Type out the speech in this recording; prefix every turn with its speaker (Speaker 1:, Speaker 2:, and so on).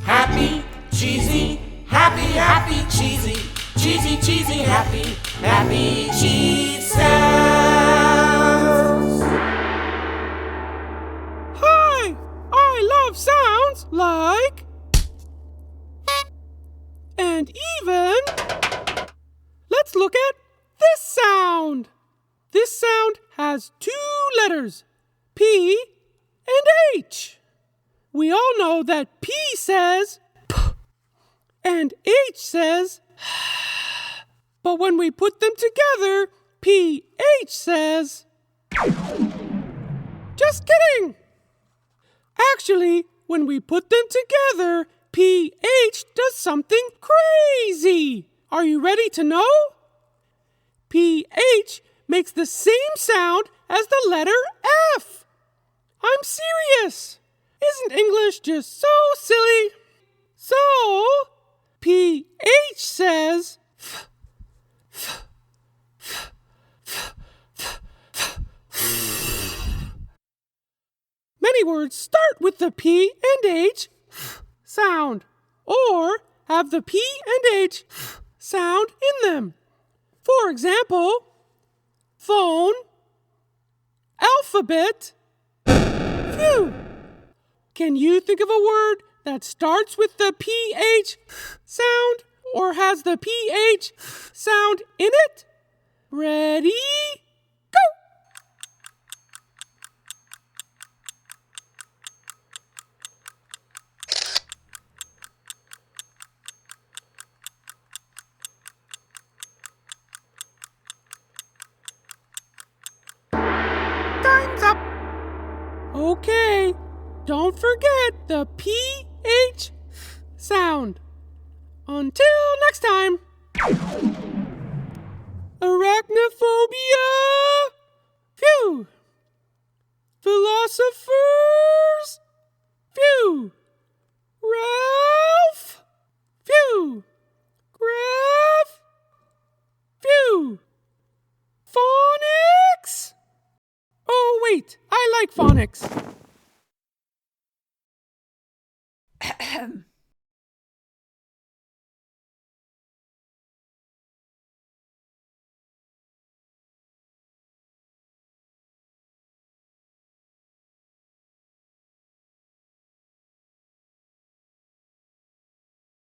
Speaker 1: Happy, cheesy, happy, cheesy, cheesy, cheesy, happy cheese sounds.
Speaker 2: Hi! I love sounds like... and even... Let's look at this sound. This sound has two letters, P and H. We all know that P says P and H says but when we put them together, PH says just kidding! Actually, when we put them together, PH does something crazy. Are you ready to know? PH makes the same sound as the letter F. I'm serious. Isn't English just so silly? So, PH says f, f, f, f, f, f, f. Many words start with the P and H sound, or have the P and H sound in them. For example, phone, alphabet, phew. Can you think of a word that starts with the PH sound or has the PH sound in it? Ready? Go! Time's up! Okay. Don't forget the PH sound. Until next time. Arachnophobia. Phew. Philosophers. Phew. Ralph. Phew. Graph. Phew. Phonics. Oh, wait. I like phonics.